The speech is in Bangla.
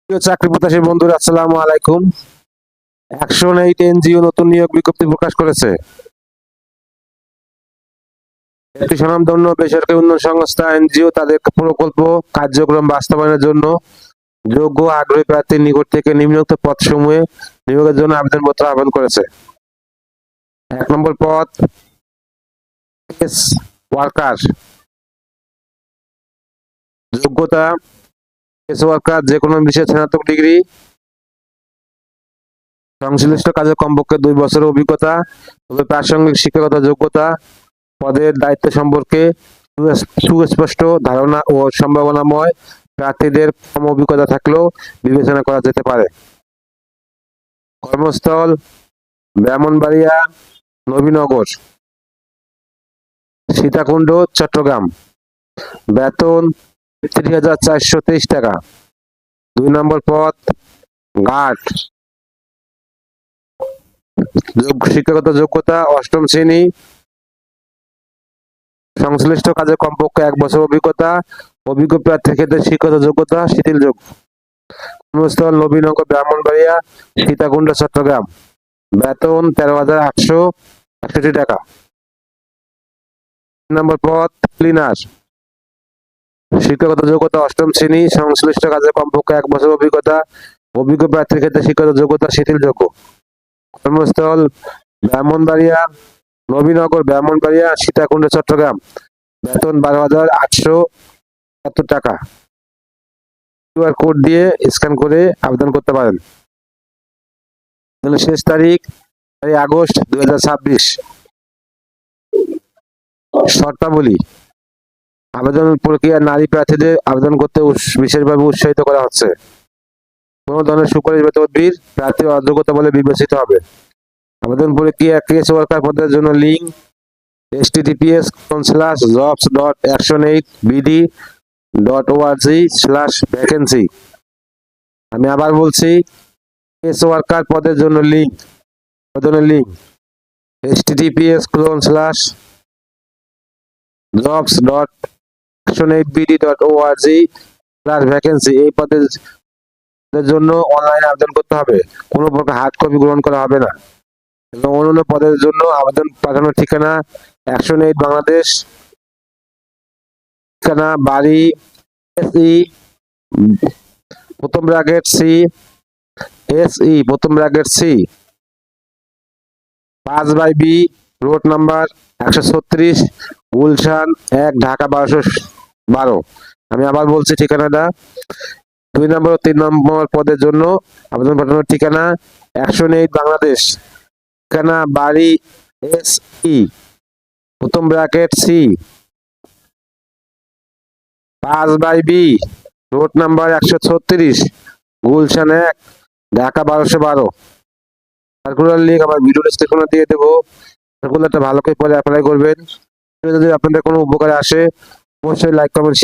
প্রিয় চাকরি প্রত্যাশী বন্ধুরা, আসসালামু আলাইকুম। অ্যাকশন 8 এনজিও নতুন নিয়োগ বিজ্ঞপ্তি প্রকাশ করেছে। একটি স্বনামধন্য বেসরকারি উন্নয়ন সংস্থা এনজিও তাদের প্রকল্প কার্যক্রম বাস্তবায়নের জন্য যোগ্য আগ্রহী প্রার্থীর নিকট থেকে নিম্নোক্ত পদসমূহে নিয়োগের জন্য আবেদনপত্র আহ্বান করেছে। 1 নম্বর পদ কেস ওয়ার্কার। যোগ্যতা কেস ওয়ার্কার যে কোনো বিষয়ে স্নাতক ডিগ্রি, সংশ্লিষ্ট কাজে কমপক্ষে 2 বছরের অভিজ্ঞতা, তবে প্রাসঙ্গিক শিক্ষাগত যোগ্যতা, পদের দায়িত্ব সম্পর্কে সুস্পষ্ট ধারণা ও সম্ভাবনাময় প্রার্থীদের কম অভিজ্ঞতা থাকলেও বিবেচনা করা যেতে পারে। কর্মস্থল ব্রাহ্মণবাড়িয়া, নবীনগর, সীতাকুণ্ড, চট্টগ্রাম। বেতন ৩৩,৪২৩ টাকা। 2 নম্বর পদ গার্ড। শিক্ষাগত যোগ্যতা 8ম শ্রেণী, সংশ্লিষ্ট কাজে কমপক্ষে 1 বছর অভিজ্ঞতা, অভিজ্ঞ প্রার্থীর ক্ষেত্রে শিক্ষাগত যোগ্যতা শিথিলযোগ্য। কর্মস্থল নবীনগর, ব্রাহ্মণবাড়িয়া, সীতাকুণ্ড, চট্টগ্রাম। বেতন 13,861 টাকা। 3 নম্বর পদ ক্লিনার। শিক্ষাগত যোগ্যতা 8ম শ্রেণী, সংশ্লিষ্ট কাজে কমপক্ষে 1 বছর অভিজ্ঞতা, অভিজ্ঞ প্রার্থীর ক্ষেত্রে শিক্ষাগত যোগ্যতা শিথিলযোগ্য। কর্মস্থল ব্রাহ্মণবাড়িয়া, নবীনগর, ব্রাহ্মণবাড়িয়া, সীতাকুণ্ড, চট্টগ্রাম। বেতন 12,870 টাকা। কিউআর কোড দিয়ে স্ক্যান করে আবেদন করতে পারেন। শেষ তারিখ 4 আগস্ট 2026। শর্তাবলী। আবেদন প্রক্রিয়া নারী প্রার্থীদের আবেদন করতে বিশেষভাবে উৎসাহিত করা হচ্ছে। কোনো ধরনের সুপারিশ বা তদবির প্রার্থী অযোগ্যতা বলে বিবেচিত হবে। আবেদন প্রক্রিয়া কেস ওয়ার্কার পদের জন্য লিঙ্ক https://jobs.action8bd.org/vacancy। আমি আবার বলছি, কেস ওয়ার্কার পদের জন্য লিঙ্ক https://jobs.action8bd.org/vacancy। এই পদের জন্য অনলাইনে আবেদন করতে হবে, কোনো প্রকার হার্ড কপি গ্রহণ করা হবে না। এবং অন্যান্য পদের জন্য আবেদন পাঠানোর ঠিকানা অ্যাকশন 8 বাংলাদেশ, ঠিকানা বাড়ি SE প্রথম bracket C 5/B road number 136, Gulshan 1, Dhaka 1212। আমি আবার বলছি ঠিকানাটা। 2 নম্বর ও 3 নম্বর পদের জন্য আবেদন পাঠানোর ঠিকানা অ্যাকশন 8 বাংলাদেশ, ঠিকানা বাড়ি SE প্রথম bracket C 5/B road number 136, Gulshan 1, Dhaka 1212। Circular link আমার ভিডিও ডেসক্রিপশনে দিয়ে দেবো। সার্কুলারটা ভালো করে পরে অ্যাপ্লাই করবেন। যদি আপনাদের কোনো উপকারে আসে অবশ্যই লাইক কমেন্ট শেয়ার